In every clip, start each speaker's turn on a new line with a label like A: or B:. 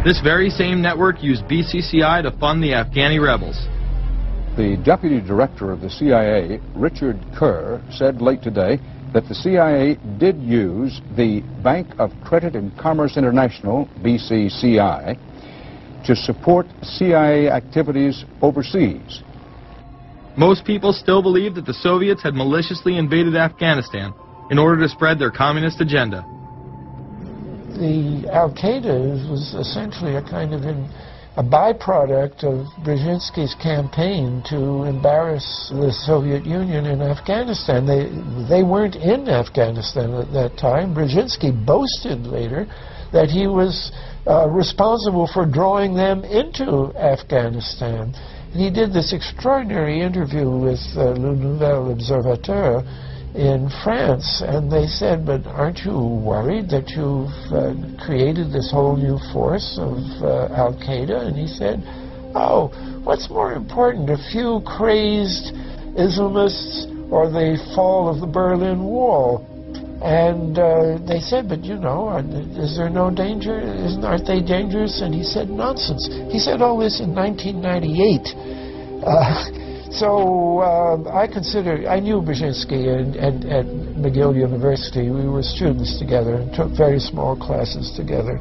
A: This very same network used BCCI to fund the Afghani rebels.
B: The deputy director of the CIA, Richard Kerr, said late today that the CIA did use the Bank of Credit and Commerce International, BCCI, to support CIA activities overseas.
A: Most people still believe that the Soviets had maliciously invaded Afghanistan in order to spread their communist agenda.
C: The Al-Qaeda was essentially a kind of a byproduct of Brzezinski's campaign to embarrass the Soviet Union in Afghanistan. They weren't in Afghanistan at that time. Brzezinski boasted later that he was responsible for drawing them into Afghanistan. And he did this extraordinary interview with Le Nouvel Observateur in France, and they said, but aren't you worried that you've created this whole new force of Al-Qaeda? And he said, oh, what's more important, a few crazed Islamists or the fall of the Berlin Wall? And they said, but you know, is there no danger? Aren't they dangerous? And he said, nonsense. He said all this in 1998. So I knew Brzezinski at McGill University. We were students together and took very small classes together.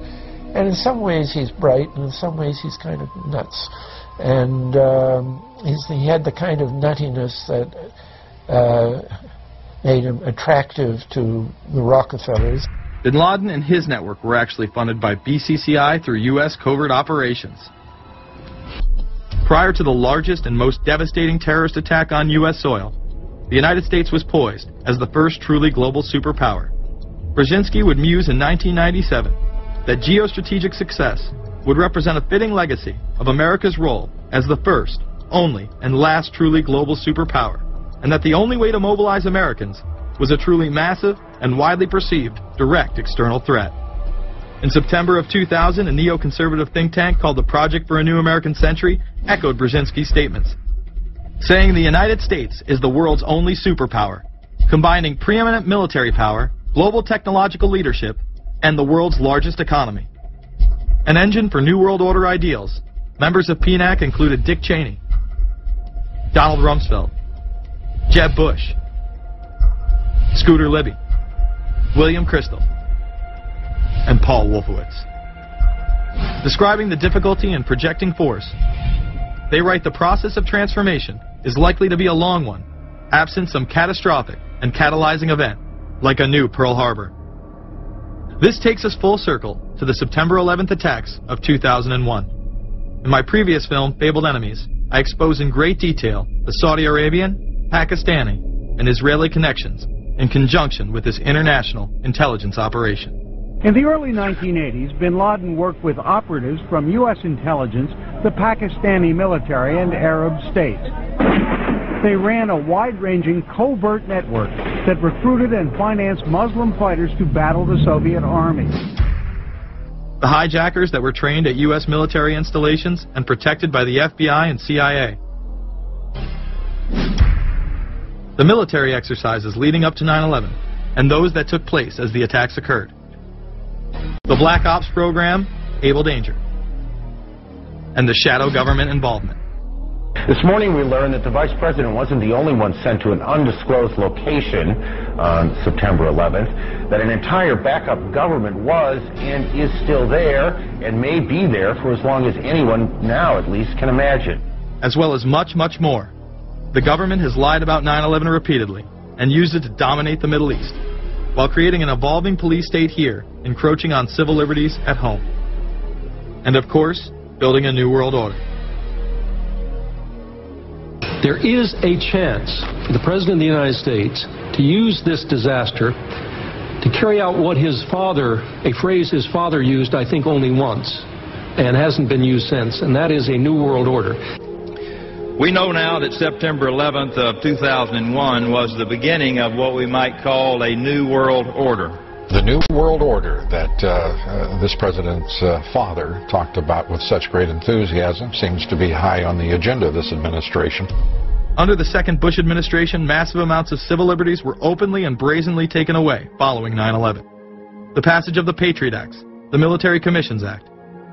C: And in some ways he's bright, and in some ways he's kind of nuts. And he had the kind of nuttiness that made him attractive to the Rockefellers.
A: Bin Laden and his network were actually funded by BCCI through U.S. covert operations. Prior to the largest and most devastating terrorist attack on U.S. soil, the United States was poised as the first truly global superpower. Brzezinski would muse in 1997 that geostrategic success would represent a fitting legacy of America's role as the first, only, and last truly global superpower, and that the only way to mobilize Americans was a truly massive and widely perceived direct external threat. In September of 2000, a neoconservative think tank called the Project for a New American Century echoed Brzezinski's statements, saying the United States is the world's only superpower, combining preeminent military power, global technological leadership, and the world's largest economy. An engine for New World Order ideals, members of PNAC included Dick Cheney, Donald Rumsfeld, Jeb Bush, Scooter Libby, William Kristol, and Paul Wolfowitz. Describing the difficulty in projecting force, they write the process of transformation is likely to be a long one, absent some catastrophic and catalyzing event, like a new Pearl Harbor. This takes us full circle to the September 11th attacks of 2001. In my previous film, Fabled Enemies, I expose in great detail the Saudi Arabian, Pakistani, and Israeli connections in conjunction with this international intelligence operation.
D: In the early 1980s, bin Laden worked with operatives from U.S. intelligence, the Pakistani military, and Arab states. They ran a wide-ranging covert network that recruited and financed Muslim fighters to battle the Soviet army.
A: The hijackers that were trained at U.S. military installations and protected by the FBI and CIA. The military exercises leading up to 9/11 and those that took place as the attacks occurred. The Black Ops program, Able Danger, and the shadow government involvement.
E: This morning we learned that the Vice President wasn't the only one sent to an undisclosed location on September 11th, that an entire backup government was and is still there and may be there for as long as anyone now at least can imagine.
A: As well as much, much more. The government has lied about 9/11 repeatedly and used it to dominate the Middle East, while creating an evolving police state here, encroaching on civil liberties at home. And of course, building a new world order.
F: There is a chance for the President of the United States to use this disaster to carry out what his father, a phrase his father used, I think, only once, and hasn't been used since, and that is a new world order.
G: We know now that September 11th of 2001 was the beginning of what we might call a new world order.
H: The new world order that this president's father talked about with such great enthusiasm seems to be high on the agenda of this administration.
A: Under the second Bush administration, massive amounts of civil liberties were openly and brazenly taken away following 9/11. The passage of the Patriot Acts, the Military Commissions Act,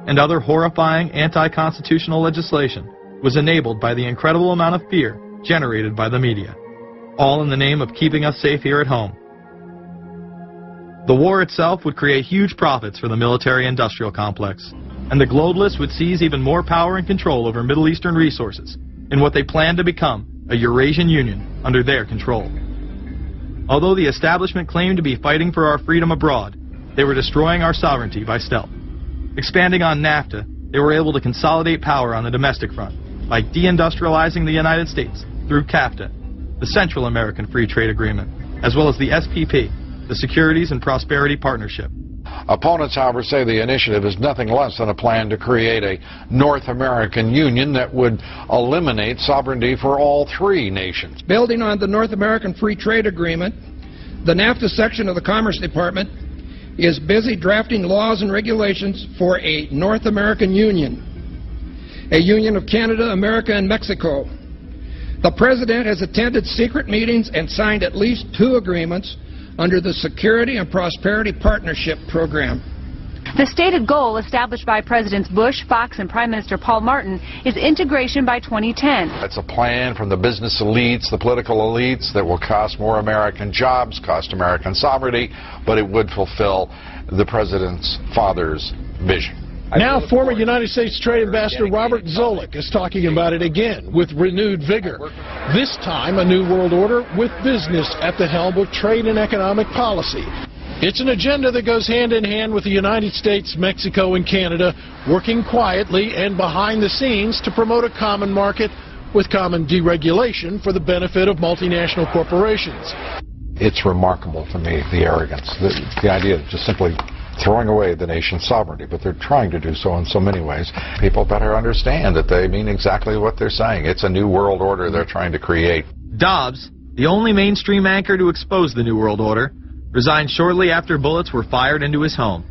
A: and other horrifying anti-constitutional legislation was enabled by the incredible amount of fear generated by the media, all in the name of keeping us safe here at home. The war itself would create huge profits for the military-industrial complex, and the globalists would seize even more power and control over Middle Eastern resources in what they planned to become a Eurasian Union under their control. Although the establishment claimed to be fighting for our freedom abroad, they were destroying our sovereignty by stealth. Expanding on NAFTA, they were able to consolidate power on the domestic front by deindustrializing the United States through CAFTA, the Central American Free Trade Agreement, as well as the SPP, the Securities and Prosperity Partnership.
H: Opponents, however, say the initiative is nothing less than a plan to create a North American Union that would eliminate sovereignty for all three nations.
I: Building on the North American Free Trade Agreement, the NAFTA section of the Commerce Department is busy drafting laws and regulations for a North American Union, a union of Canada, America, and Mexico. The President has attended secret meetings and signed at least 2 agreements under the Security and Prosperity Partnership Program.
J: The stated goal established by Presidents Bush, Fox, and Prime Minister Paul Martin is integration by 2010.
H: It's a plan from the business elites, the political elites, that will cost more American jobs, cost American sovereignty, but it would fulfill the President's father's vision.
K: Now, former United States Trade Ambassador Robert Zoellick is talking about it again with renewed vigor. This time, a new world order with business at the helm of trade and economic policy. It's an agenda that goes hand in hand with the United States, Mexico, and Canada, working quietly and behind the scenes to promote a common market with common deregulation for the benefit of multinational corporations.
H: It's remarkable to me, the arrogance, the idea of just simply throwing away the nation's sovereignty, but they're trying to do so in so many ways. People better understand that they mean exactly what they're saying. It's a new world order they're trying to create.
A: Dobbs, the only mainstream anchor to expose the New World Order, resigned shortly after bullets were fired into his home.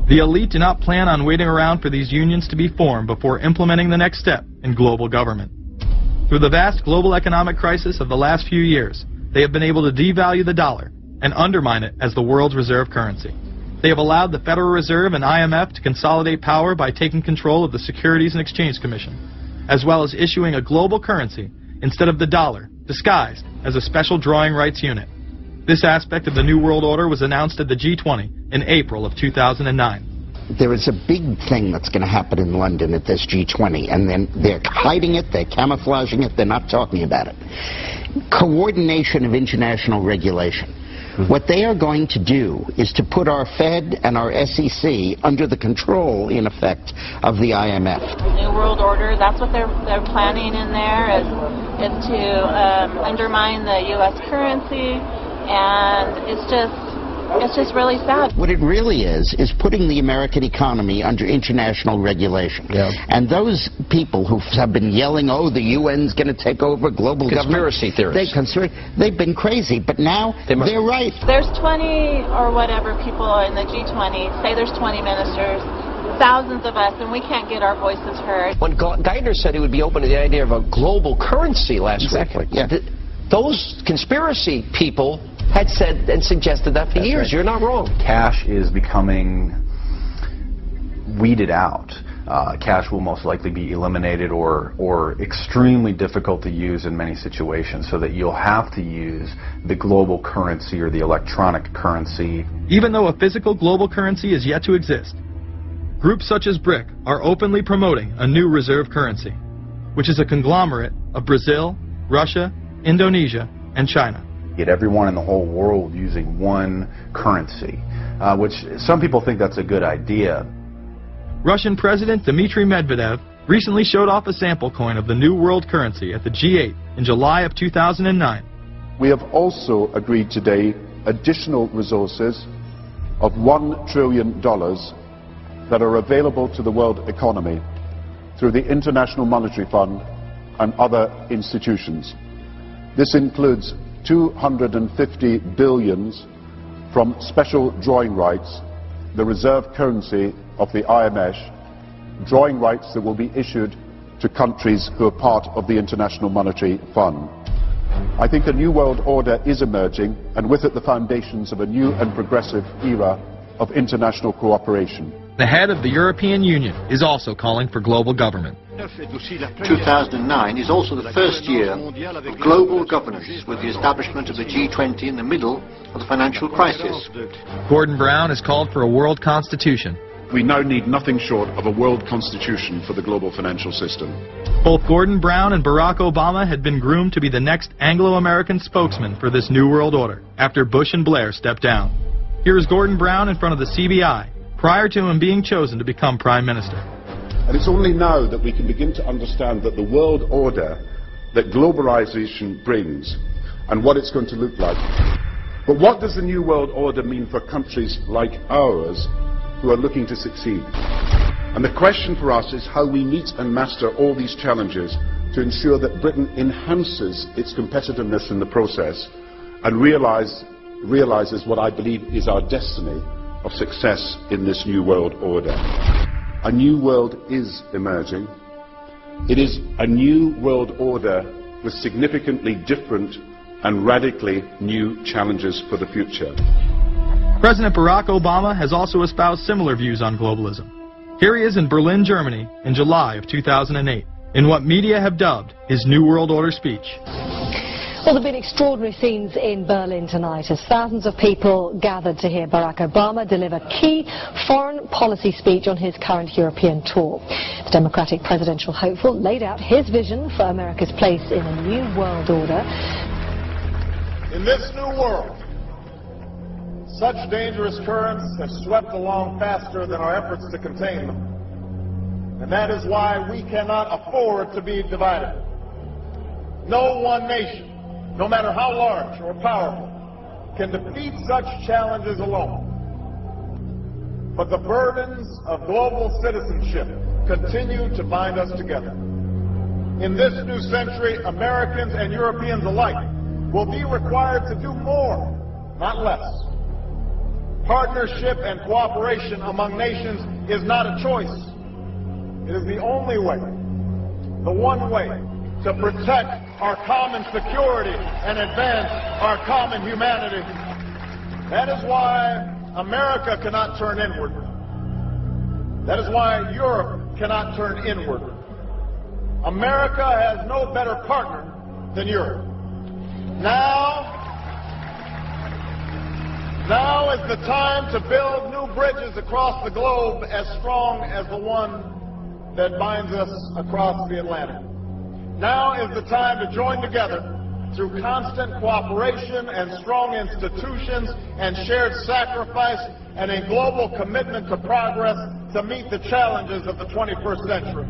A: The elite do not plan on waiting around for these unions to be formed before implementing the next step in global government. Through the vast global economic crisis of the last few years, they have been able to devalue the dollar and undermine it as the world's reserve currency. They have allowed the Federal Reserve and IMF to consolidate power by taking control of the Securities and Exchange Commission, as well as issuing a global currency instead of the dollar, disguised as a special drawing rights unit. This aspect of the New World Order was announced at the G20 in April of 2009.
L: There is a big thing that's going to happen in London at this G20, and then they're hiding it, they're camouflaging it, they're not talking about it. Coordination of international regulation. What they are going to do is to put our Fed and our SEC under the control, in effect, of the IMF.
M: New World Order, that's what they're planning in there, is to undermine the U.S. currency, and it's just really sad.
L: What it really is putting the American economy under international regulation. Yeah. And those people who have been yelling, oh, the UN's going to take over global
N: conspiracy
L: government.
N: Theorists.
L: They've been crazy, but now they're right.
M: There's 20 or whatever people in the G20, say there's 20 ministers, thousands of us, and we can't get our voices heard.
N: When Geithner said he would be open to the idea of a global currency last week,
L: yeah.
N: Those conspiracy people had said and suggested that for years. Right. You're not wrong.
O: Cash is becoming weeded out. Cash will most likely be eliminated or extremely difficult to use in many situations, so that you'll have to use the global currency or the electronic currency.
A: Even though a physical global currency is yet to exist, groups such as BRIC are openly promoting a new reserve currency, which is a conglomerate of Brazil, Russia, Indonesia, and China.
O: Get everyone in the whole world using one currency, which some people think that's a good idea.
A: Russian President Dmitry Medvedev recently showed off a sample coin of the new world currency at the G8 in July of 2009.
P: We have also agreed today additional resources of $1 trillion that are available to the world economy through the International Monetary Fund and other institutions. This includes $250 billion from special drawing rights, the reserve currency of the IMF, drawing rights that will be issued to countries who are part of the International Monetary Fund. I think a new world order is emerging, and with it the foundations of a new and progressive era of international cooperation.
A: The head of the European Union is also calling for global government.
Q: 2009 is also the first year of global governance, with the establishment of the G20 in the middle of the financial crisis.
A: Gordon Brown has called for a world constitution.
P: We now need nothing short of a world constitution for the global financial system.
A: Both Gordon Brown and Barack Obama had been groomed to be the next Anglo-American spokesman for this new world order after Bush and Blair stepped down. Here is Gordon Brown in front of the CBI prior to him being chosen to become Prime Minister.
P: And it's only now that we can begin to understand that the world order that globalization brings and what it's going to look like. But what does the new world order mean for countries like ours who are looking to succeed? And the question for us is how we meet and master all these challenges to ensure that Britain enhances its competitiveness in the process and realizes what I believe is our destiny of success in this new world order. A new world is emerging. It is a new world order with significantly different and radically new challenges for the future.
A: President Barack Obama has also espoused similar views on globalism. Here he is in Berlin, Germany, in July of 2008, in what media have dubbed his New World Order speech.
R: Well, there have been extraordinary scenes in Berlin tonight as thousands of people gathered to hear Barack Obama deliver key foreign policy speech on his current European tour. The Democratic presidential hopeful laid out his vision for America's place in a new world order.
S: In this new world, such dangerous currents have swept along faster than our efforts to contain them. And that is why we cannot afford to be divided. No one nation, no matter how large or powerful, can defeat such challenges alone. But the burdens of global citizenship continue to bind us together. In this new century, Americans and Europeans alike will be required to do more, not less. Partnership and cooperation among nations is not a choice. It is the only way, the one way, to protect our common security and advance our common humanity. That is why America cannot turn inward. That is why Europe cannot turn inward. America has no better partner than Europe. Now is the time to build new bridges across the globe as strong as the one that binds us across the Atlantic. Now is the time to join together through constant cooperation and strong institutions and shared sacrifice and a global commitment to progress to meet the challenges of the 21st century.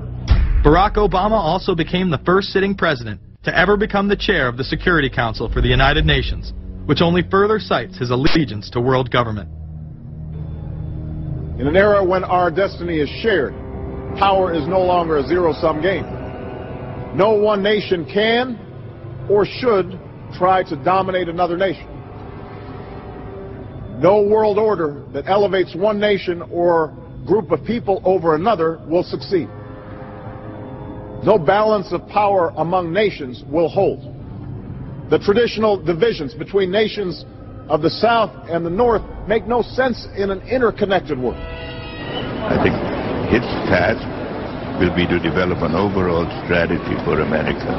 A: Barack Obama also became the first sitting president to ever become the chair of the Security Council for the United Nations, which only further cites his allegiance to world government.
S: In an era when our destiny is shared, power is no longer a zero-sum game. No one nation can or should try to dominate another nation. No world order that elevates one nation or group of people over another will succeed. No balance of power among nations will hold. The traditional divisions between nations of the South and the North make no sense in an interconnected world.
T: I think its task will be to develop an overall strategy for America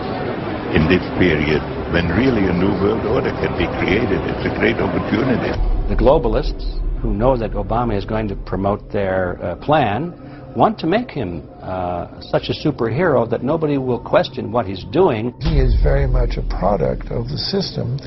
T: in this period when really a new world order can be created. It's a great opportunity.
U: The globalists, who know that Obama is going to promote their plan, want to make him such a superhero that nobody will question what he's doing.
C: He is very much a product of the system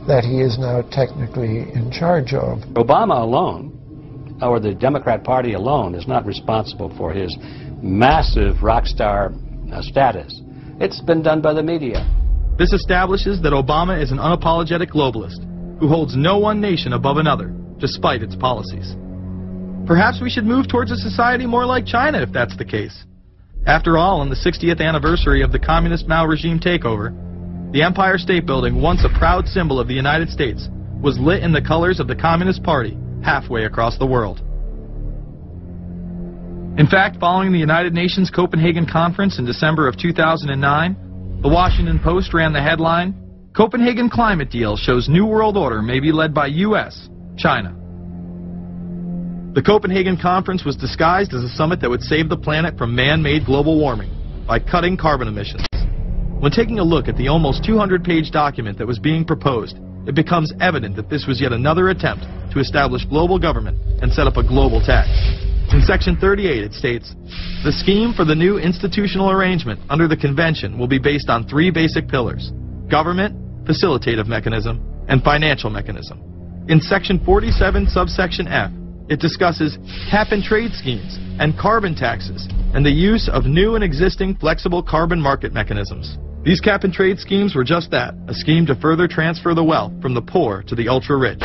C: that he is now technically in charge of.
U: Obama alone, or the Democrat Party alone, is not responsible for his massive rock star status. It's been done by the media.
A: This establishes that Obama is an unapologetic globalist who holds no one nation above another, despite its policies. Perhaps we should move towards a society more like China if that's the case. After all, on the 60th anniversary of the Communist Mao regime takeover, the Empire State Building, once a proud symbol of the United States, was lit in the colors of the Communist Party halfway across the world. In fact, following the United Nations Copenhagen Conference in December of 2009, the Washington Post ran the headline, "Copenhagen Climate Deal Shows New World Order May Be Led by U.S., China." The Copenhagen Conference was disguised as a summit that would save the planet from man-made global warming by cutting carbon emissions. When taking a look at the almost 200-page document that was being proposed, it becomes evident that this was yet another attempt to establish global government and set up a global tax. In Section 38, it states, "The scheme for the new institutional arrangement under the Convention will be based on three basic pillars: government, facilitative mechanism, and financial mechanism." In Section 47, subsection F, it discusses cap-and-trade schemes and carbon taxes and the use of new and existing flexible carbon market mechanisms. These cap-and-trade schemes were just that, a scheme to further transfer the wealth from the poor to the ultra-rich.